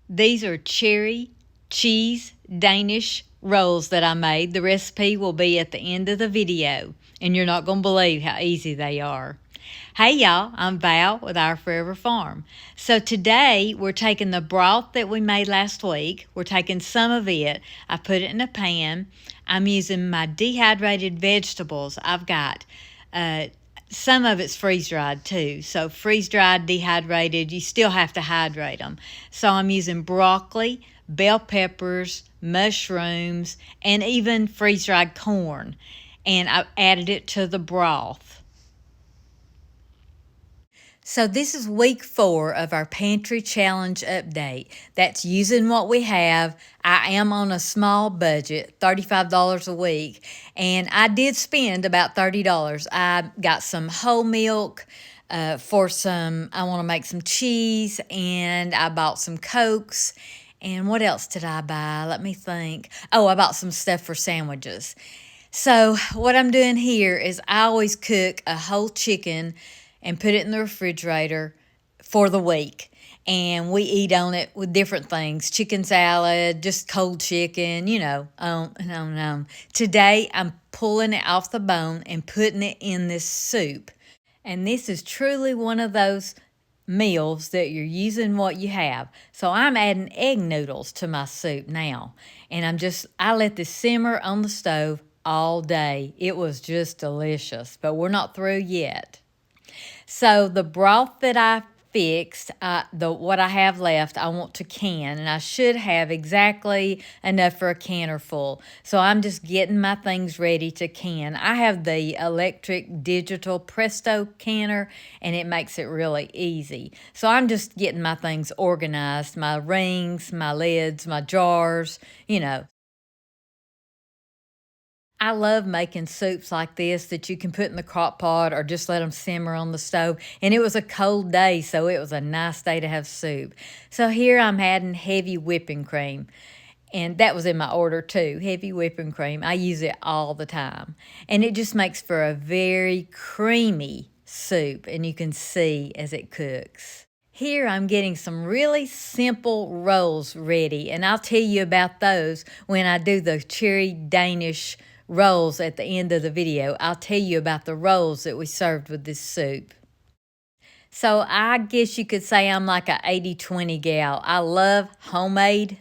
These are cherry cheese Danish rolls that I made. The recipe will be at the end of the video, and you're not going to believe how easy they are. Hey y'all, I'm Val with Our Forever Farm. So today we're taking the broth that we made last week. We're taking some of it. I put it in a pan. I'm using my dehydrated vegetables. I've got some of it's freeze-dried too. So freeze-dried, dehydrated, you still have to hydrate them. So I'm using broccoli, bell peppers, mushrooms, and even freeze-dried corn. And I've added it to the broth. So this is week 4 of our Pantry Challenge update. That's using what we have. I am on a small budget, $35 a week, and I did spend about $30. I got some whole milk I want to make some cheese, and I bought some Cokes. And what else did I buy? Let me think. Oh, I bought some stuff for sandwiches. So what I'm doing here is I always cook a whole chicken and put it in the refrigerator for the week. And we eat on it with different things, chicken salad, just cold chicken, on. Today, I'm pulling it off the bone and putting it in this soup. And this is truly one of those meals that you're using what you have. So I'm adding egg noodles to my soup now. And I let this simmer on the stove all day. It was just delicious, but we're not through yet. So the broth that I fixed, what I have left, I want to can, and I should have exactly enough for a canner full. So I'm just getting my things ready to can. I have the electric digital Presto canner, and it makes it really easy. So I'm just getting my things organized, my rings, my lids, my jars, I love making soups like this that you can put in the crock pot or just let them simmer on the stove. And it was a cold day, so it was a nice day to have soup. So here I'm adding heavy whipping cream. And that was in my order too, heavy whipping cream. I use it all the time. And it just makes for a very creamy soup, and you can see as it cooks. Here I'm getting some really simple rolls ready, and I'll tell you about those when I do the cherry Danish rolls at the end of the video. I'll tell you about the rolls that we served with this soup. So I guess you could say I'm like a 80-20 gal. I love homemade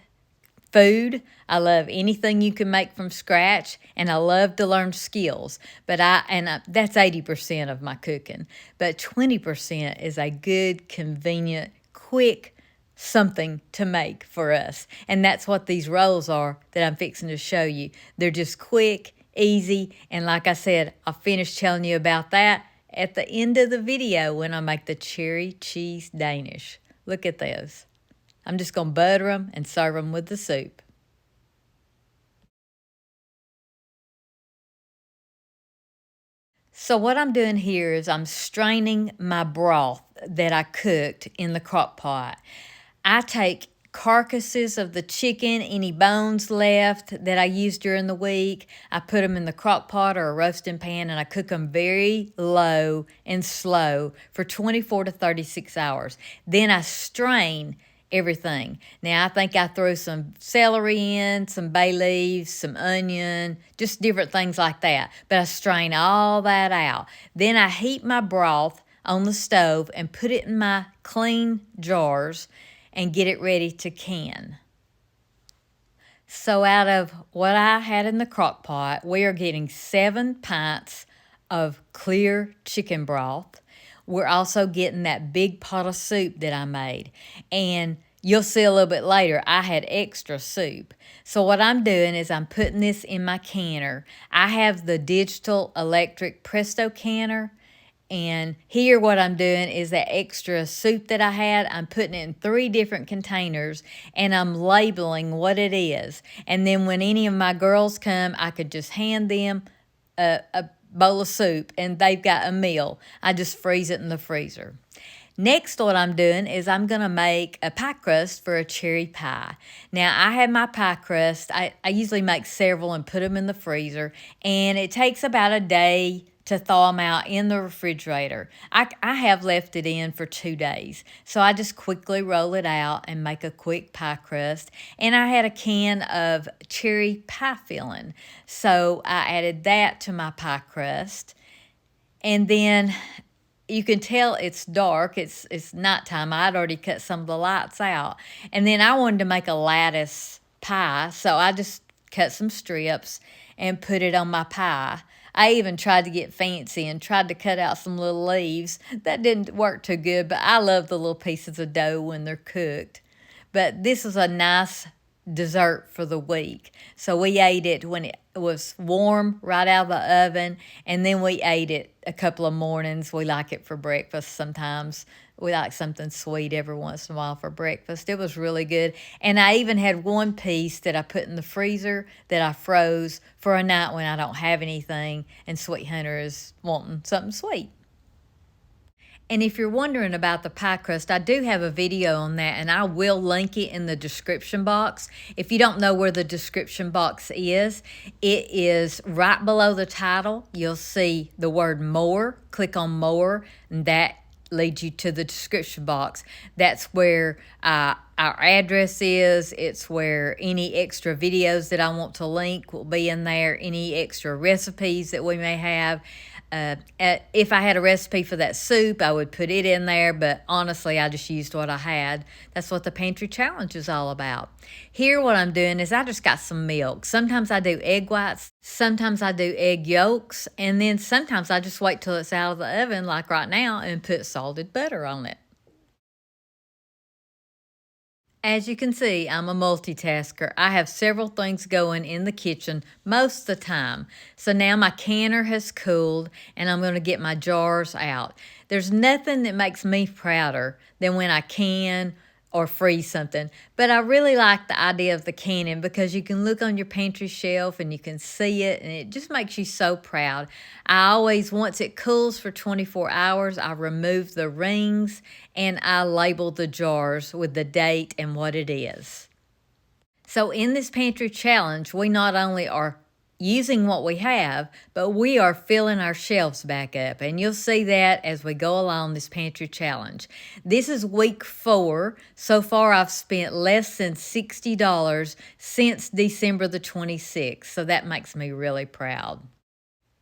food. I love anything you can make from scratch, and I love to learn skills. That's 80% of my cooking. But 20% is a good, convenient, quick something to make for us. And that's what these rolls are that I'm fixing to show you. They're just quick, easy, and like I said, I'll finish telling you about that at the end of the video when I make the cherry cheese Danish. Look at those. I'm just going to butter them and serve them with the soup. So what I'm doing here is I'm straining my broth that I cooked in the crock pot. I take carcasses of the chicken, any bones left that I used during the week, I put them in the crock pot or a roasting pan, and I cook them very low and slow for 24 to 36 hours. Then I strain everything. Now, I think I threw some celery in, some bay leaves, some onion, just different things like that. But I strain all that out. Then I heat my broth on the stove and put it in my clean jars and get it ready to can. So out of what I had in the crock pot, we are getting 7 pints of clear chicken broth. We're also getting that big pot of soup that I made. And you'll see a little bit later, I had extra soup. So what I'm doing is I'm putting this in my canner. I have the digital electric Presto canner. And here what I'm doing is that extra soup that I had, I'm putting it in 3 different containers, and I'm labeling what it is. And then when any of my girls come, I could just hand them a bowl of soup, and they've got a meal. I just freeze it in the freezer. Next, what I'm doing is I'm going to make a pie crust for a cherry pie. Now, I have my pie crust. I usually make several and put them in the freezer, and it takes about a day to thaw them out in the refrigerator. I have left it in for 2 days. So I just quickly roll it out and make a quick pie crust. And I had a can of cherry pie filling. So I added that to my pie crust. And then you can tell it's dark. It's nighttime. I'd already cut some of the lights out. And then I wanted to make a lattice pie. So I just cut some strips and put it on my pie. I even tried to get fancy and tried to cut out some little leaves. That didn't work too good, but I love the little pieces of dough when they're cooked. But this was a nice dessert for the week. So we ate it when it was warm right out of the oven, and then we ate it a couple of mornings. We like it for breakfast sometimes. We like something sweet every once in a while for breakfast. It was really good. And I even had one piece that I put in the freezer that I froze for a night when I don't have anything and Sweet Hunter is wanting something sweet. And if you're wondering about the pie crust, I do have a video on that, and I will link it in the description box. If you don't know where the description box is, it is right below the title. You'll see the word more. Click on more, and that leads you to the description box. That's where our address is. It's where any extra videos that I want to link will be in there, any extra recipes that we may have. If I had a recipe for that soup, I would put it in there, but honestly, I just used what I had. That's what the Pantry Challenge is all about. Here, what I'm doing is I just got some milk. Sometimes I do egg whites, sometimes I do egg yolks, and then sometimes I just wait till it's out of the oven, like right now, and put salted butter on it. As you can see, I'm a multitasker. I have several things going in the kitchen most of the time. So now my canner has cooled and I'm going to get my jars out. There's nothing that makes me prouder than when I can or freeze something. But I really like the idea of the canning because you can look on your pantry shelf and you can see it, and it just makes you so proud. I always, once it cools for 24 hours, I remove the rings and I label the jars with the date and what it is. So in this pantry challenge, we not only are using what we have, but we are filling our shelves back up. And you'll see that as we go along this pantry challenge. This is week 4. So far, I've spent less than $60 since December the 26th. So that makes me really proud.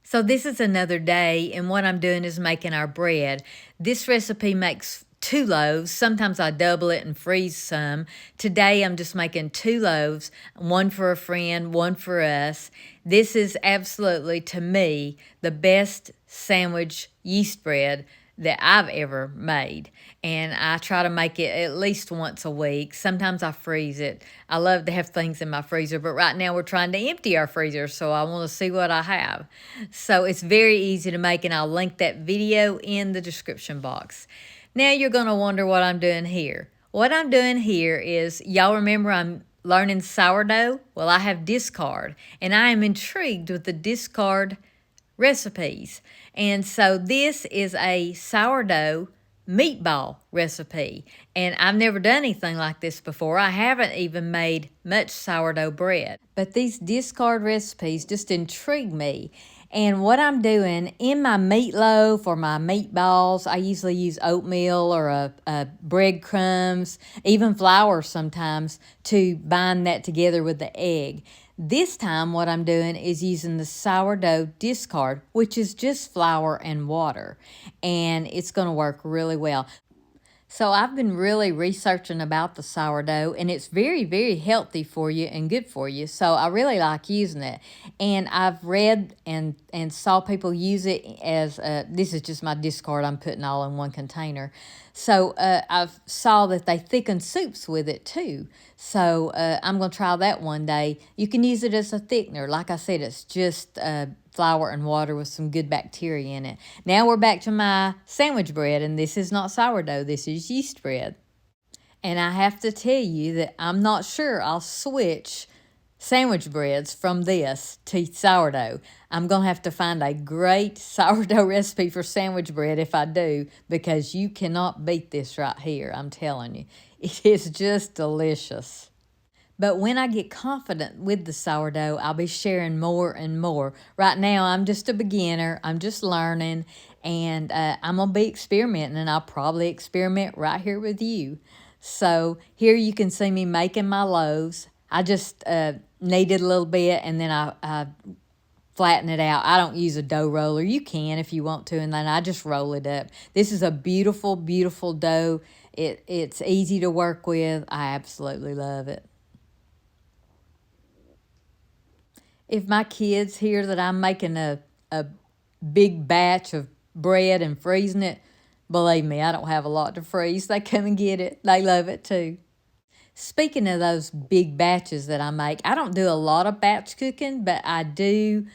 So this is another day, and what I'm doing is making our bread. This recipe makes 2 loaves. Sometimes I double it and freeze some. Today I'm just making 2 loaves, one for a friend, one for us. This is absolutely, to me, the best sandwich yeast bread that I've ever made. And I try to make it at least once a week. Sometimes I freeze it. I love to have things in my freezer, but right now we're trying to empty our freezer, so I want to see what I have. So it's very easy to make, and I'll link that video in the description box. Now you're going to wonder what I'm doing here. What I'm doing here is, y'all remember I'm learning sourdough? Well, I have discard, and I am intrigued with the discard recipes. And so this is a sourdough meatball recipe, and I've never done anything like this before. I haven't even made much sourdough bread, but these discard recipes just intrigue me. And what I'm doing in my meatloaf or my meatballs, I usually use oatmeal or a breadcrumbs, even flour sometimes, to bind that together with the egg. This time what I'm doing is using the sourdough discard, which is just flour and water, and it's going to work really well. So I've been really researching about the sourdough, and it's very, very healthy for you and good for you. So I really like using it. And I've read and saw people use it as, this is just my discard I'm putting all in one container. So I've saw that they thicken soups with it too. So I'm going to try that one day. You can use it as a thickener. Like I said, it's just flour and water with some good bacteria in it. Now we're back to my sandwich bread, and this is not sourdough, this is yeast bread. And I have to tell you that I'm not sure I'll switch sandwich breads from this to sourdough. I'm going to have to find a great sourdough recipe for sandwich bread if I do, because you cannot beat this right here, I'm telling you. It is just delicious. But when I get confident with the sourdough, I'll be sharing more and more. Right now, I'm just a beginner. I'm just learning, and I'm going to be experimenting, and I'll probably experiment right here with you. So here you can see me making my loaves. I just kneaded a little bit, and then I flatten it out. I don't use a dough roller. You can if you want to, and then I just roll it up. This is a beautiful, beautiful dough. It's easy to work with. I absolutely love it. If my kids hear that I'm making a big batch of bread and freezing it, believe me, I don't have a lot to freeze. They come and get it. They love it too. Speaking of those big batches that I make, I don't do a lot of batch cooking, but I do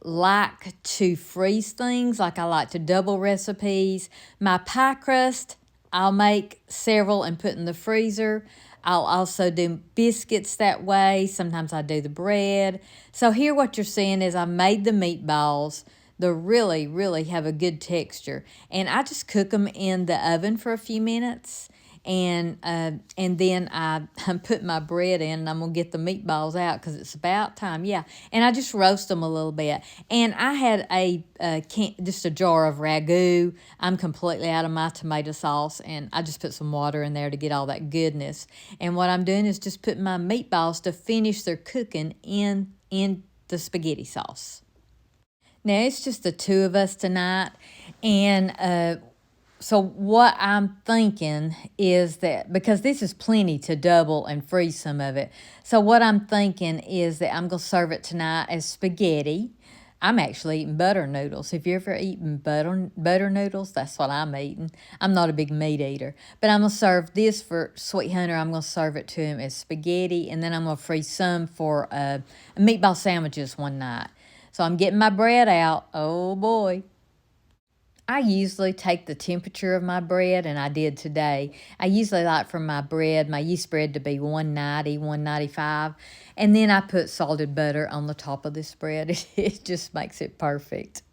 like to freeze things. Like I like to double recipes. My pie crust, I'll make several and put in the freezer. I'll also do biscuits that way. Sometimes I do the bread. So here what you're seeing is I made the meatballs. They really, really have a good texture. And I just cook them in the oven for a few minutes. And then I put my bread in, and I'm going to get the meatballs out because it's about time, yeah. And I just roast them a little bit. And I had just a jar of ragu. I'm completely out of my tomato sauce, and I just put some water in there to get all that goodness. And what I'm doing is just putting my meatballs to finish their cooking in the spaghetti sauce. Now, it's just the two of us tonight, and so what I'm thinking is that, because this is plenty to double and freeze some of it, so what I'm thinking is that I'm going to serve it tonight as spaghetti. I'm actually eating butter noodles. If you ever eaten butter noodles, that's what I'm eating. I'm not a big meat eater. But I'm going to serve this for Sweet Hunter. I'm going to serve it to him as spaghetti, and then I'm going to freeze some for meatball sandwiches one night. So I'm getting my bread out. Oh, boy. I usually take the temperature of my bread, and I did today. I usually like for my bread, my yeast bread, to be 190, 195, and then I put salted butter on the top of this bread. It just makes it perfect.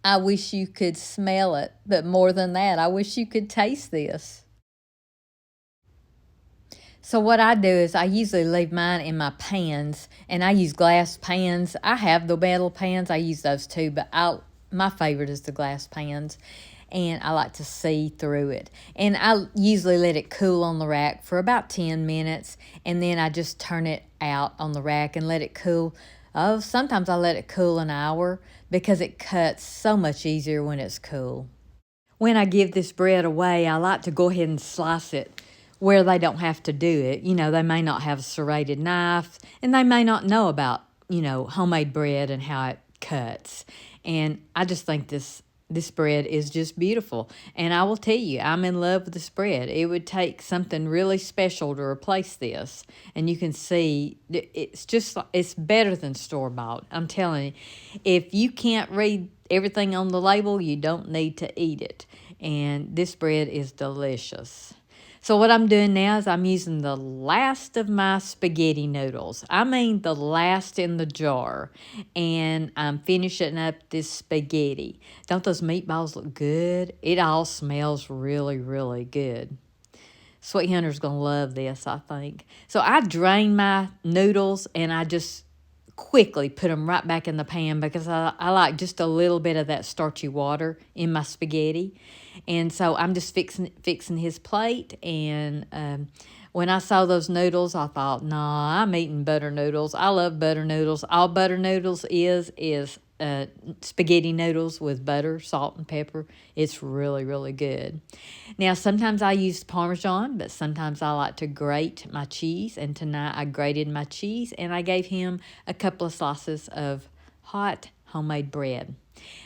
I wish you could smell it, but more than that, I wish you could taste this. So what I do is I usually leave mine in my pans, and I use glass pans. I have the metal pans. I use those too, but my favorite is the glass pans, and I like to see through it. And I usually let it cool on the rack for about 10 minutes, and then I just turn it out on the rack and let it cool. Oh, sometimes I let it cool an hour because it cuts so much easier when it's cool. When I give this bread away, I like to go ahead and slice it where they don't have to do it. You know, they may not have a serrated knife, and they may not know about, homemade bread and how it cuts. And I just think this bread is just beautiful. And I will tell you, I'm in love with this bread. It would take something really special to replace this. And you can see it's better than store-bought. I'm telling you, if you can't read everything on the label, you don't need to eat it. And this bread is delicious. So what I'm doing now is I'm using the last of my spaghetti noodles. I mean the last in the jar. And I'm finishing up this spaghetti. Don't those meatballs look good? It all smells really, really good. Sweet Hunter's going to love this, I think. So I drain my noodles, and I just quickly put them right back in the pan because I like just a little bit of that starchy water in my spaghetti. And so I'm just fixing his plate. And when I saw those noodles, I thought, nah, I'm eating butter noodles. I love butter noodles. All butter noodles is spaghetti noodles with butter, salt, and pepper. It's really, really good. Now, sometimes I use Parmesan, but sometimes I like to grate my cheese. And tonight I grated my cheese, and I gave him a couple of slices of hot homemade bread.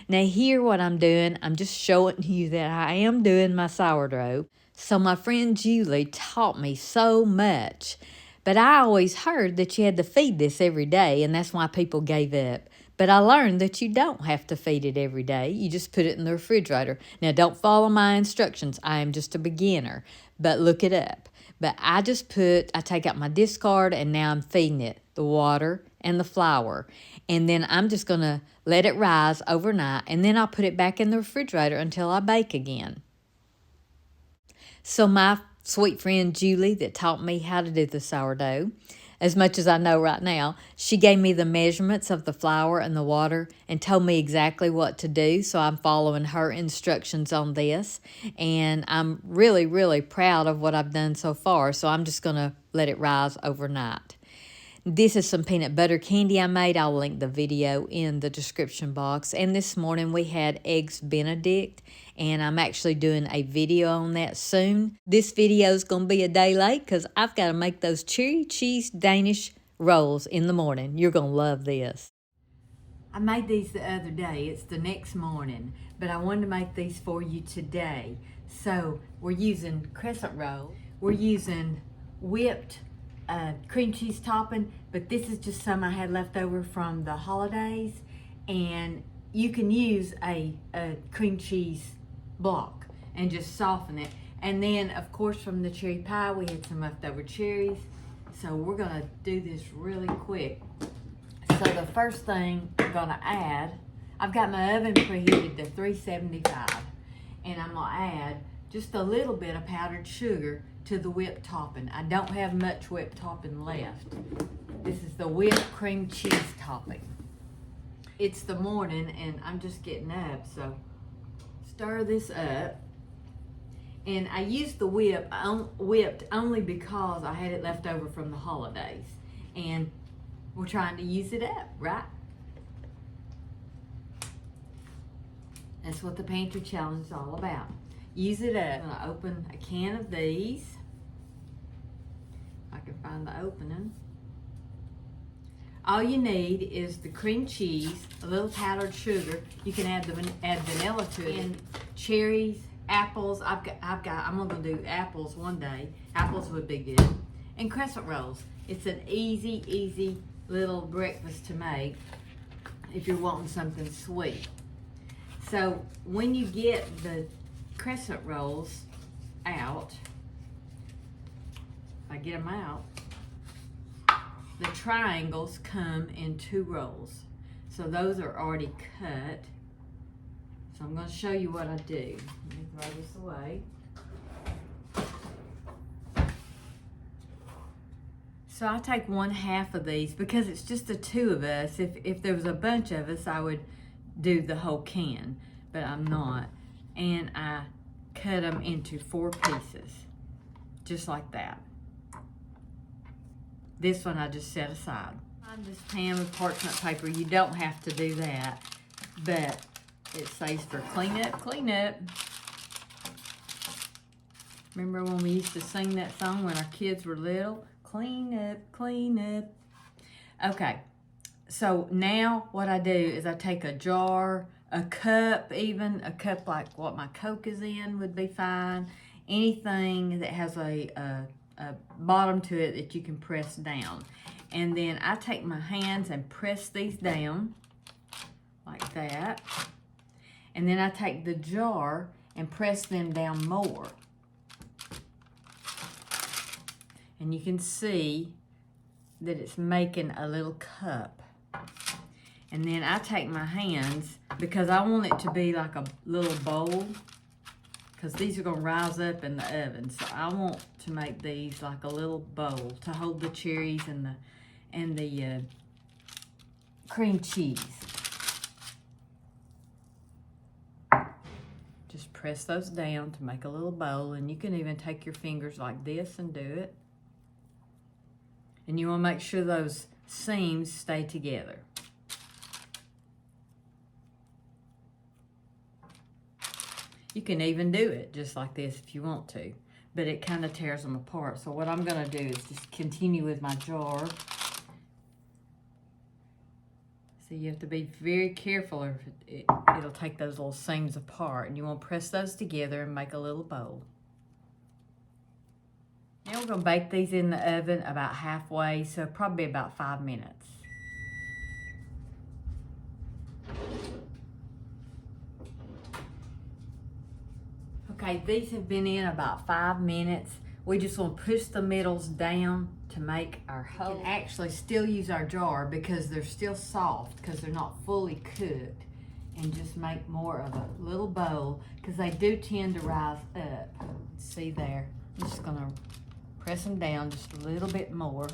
Now, here what I'm doing, I'm just showing you that I am doing my sourdough. So my friend Julie taught me so much, but I always heard that you had to feed this every day, and that's why people gave up. But I learned that you don't have to feed it every day. You just put it in the refrigerator. Now, don't follow my instructions. I am just a beginner, but look it up. But I take out my discard, and now I'm feeding it the water and the flour. And then I'm just going to let it rise overnight, and then I'll put it back in the refrigerator until I bake again. So my sweet friend Julie that taught me how to do the sourdough, as much as I know right now. She gave me the measurements of the flour and the water and told me exactly what to do, so I'm following her instructions on this. And I'm really, really proud of what I've done so far, so I'm just going to let it rise overnight. This is some peanut butter candy I made. I'll link the video in the description box. And this morning we had eggs benedict, and I'm actually doing a video on that soon. This video is going to be a day late because I've got to make those cherry cheese Danish rolls in the morning. You're going to love this. I made these the other day. It's the next morning, but I wanted to make these for you today. So we're using crescent roll. We're using whipped cream cheese topping, but this is just some I had left over from the holidays, and you can use a cream cheese block and just soften it. And then of course from the cherry pie we had some leftover cherries, so we're gonna do this really quick. So the first thing I'm gonna add, I've got my oven preheated to 375, and I'm gonna add just a little bit of powdered sugar to the whipped topping. I don't have much whipped topping left. This is the whipped cream cheese topping. It's the morning and I'm just getting up, so stir this up. And I used the whipped only because I had it left over from the holidays, and we're trying to use it up, right? That's what the Pantry Challenge is all about. Use it up. I'm gonna open a can of these. If I can find the opening. All you need is the cream cheese, a little powdered sugar. You can add vanilla to it, and cherries, apples. I'm gonna do apples one day. Apples would be good, and crescent rolls. It's an easy little breakfast to make if you're wanting something sweet. So when you get the crescent rolls out, if I get them out, the triangles come in 2 rolls. So those are already cut. So I'm going to show you what I do. Let me throw this away. So I take 1/2 of these because it's just the 2 of us. If there was a bunch of us, I would do the whole can, but I'm not. And I cut them into 4 pieces, just like that. This one I just set aside. Find this pan with parchment paper. You don't have to do that, but it says for clean up. Remember when we used to sing that song when our kids were little? Clean up. Okay, so now what I do is I take a jar, a cup like what my Coke is in would be fine. Anything that has a bottom to it that you can press down. And then I take my hands and press these down like that. And then I take the jar and press them down more. And you can see that it's making a little cup. And then I take my hands, because I want it to be like a little bowl, because these are going to rise up in the oven. So I want to make these like a little bowl to hold the cherries and the cream cheese. Just press those down to make a little bowl, and you can even take your fingers like this and do it. And you want to make sure those seams stay together. You can even do it just like this if you want to, but it kind of tears them apart. So what I'm going to do is just continue with my jar. So you have to be very careful, or it'll take those little seams apart. And you want to press those together and make a little bowl. Now we're going to bake these in the oven about halfway, so probably about 5 minutes. Okay, these have been in about 5 minutes. We just want to push the middles down to make our hole. We can actually still use our jar because they're still soft because they're not fully cooked, and just make more of a little bowl because they do tend to rise up. See there? I'm just going to press them down just a little bit more.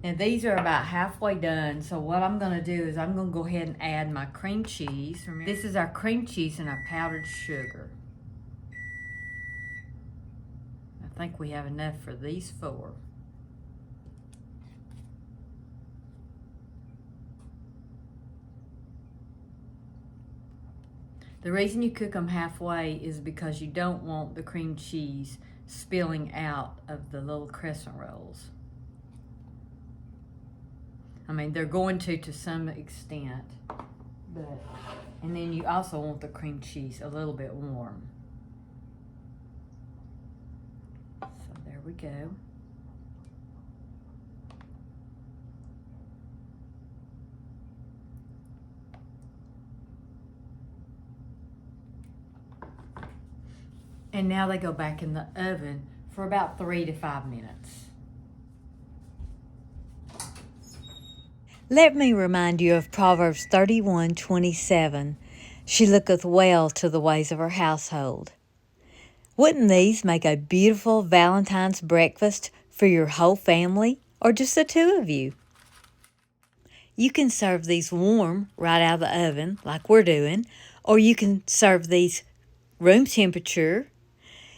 Now these are about halfway done, so what I'm gonna do is I'm gonna go ahead and add my cream cheese. This is our cream cheese and our powdered sugar. I think we have enough for these 4. The reason you cook them halfway is because you don't want the cream cheese spilling out of the little crescent rolls. I mean, they're going to some extent, but, and then you also want the cream cheese a little bit warm. So there we go. And now they go back in the oven for about 3 to 5 minutes. Let me remind you of Proverbs 31:27. She looketh well to the ways of her household. Wouldn't these make a beautiful Valentine's breakfast for your whole family or just the 2 of you? You can serve these warm right out of the oven like we're doing, or you can serve these room temperature.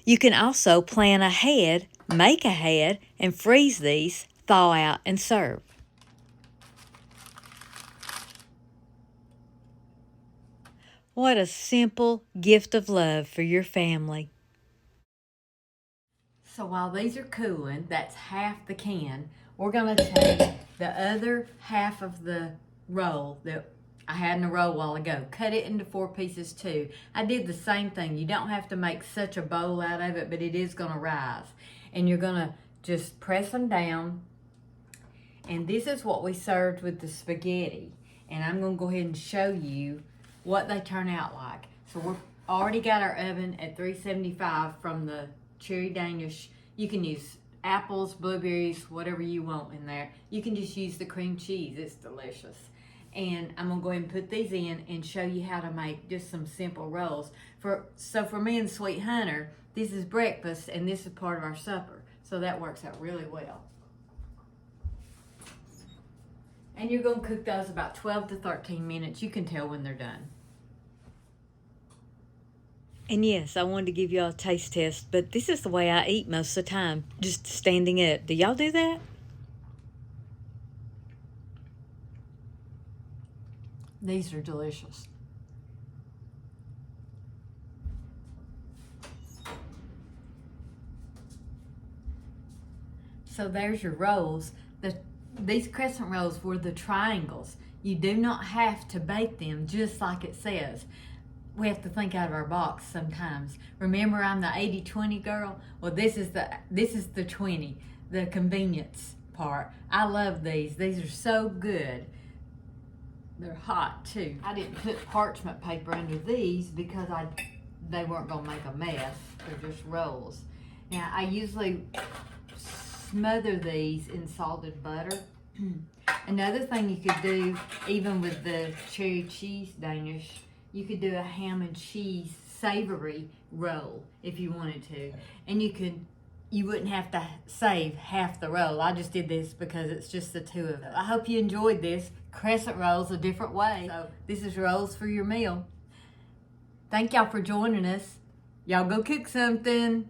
You can also plan ahead, make ahead, and freeze these, thaw out, and serve. What a simple gift of love for your family. So while these are cooling, that's half the can, we're going to take the other half of the roll that I had in a roll a while ago, cut it into 4 pieces too. I did the same thing. You don't have to make such a bowl out of it, but it is going to rise. And you're going to just press them down. And this is what we served with the spaghetti. And I'm going to go ahead and show you what they turn out like. So we've already got our oven at 375 from the cherry danish. You can use apples, blueberries, whatever you want in there. You can just use the cream cheese. It's delicious. And I'm going to go ahead and put these in and show you how to make just some simple rolls. So for me and Sweet Hunter, this is breakfast and this is part of our supper. So that works out really well. And you're going to cook those about 12 to 13 minutes. You can tell when they're done. And yes, I wanted to give y'all a taste test, but this is the way I eat most of the time, just standing up. Do y'all do that? These are delicious. So there's your rolls. These crescent rolls were the triangles. You do not have to bake them just like it says. We have to think out of our box sometimes. Remember, I'm the 80-20 girl. Well, this is the 20, the convenience part. I love these. These are so good. They're hot too. I didn't put parchment paper under these because they weren't gonna make a mess. They're just rolls. Now I usually smother these in salted butter. Another thing you could do, even with the cherrycheesedanish, you could do a ham and cheese savory roll if you wanted to. And you wouldn't have to save half the roll. I just did this because it's just the 2 of us. I hope you enjoyed this. Crescent rolls a different way. So this is rolls for your meal. Thank y'all for joining us. Y'all go cook something.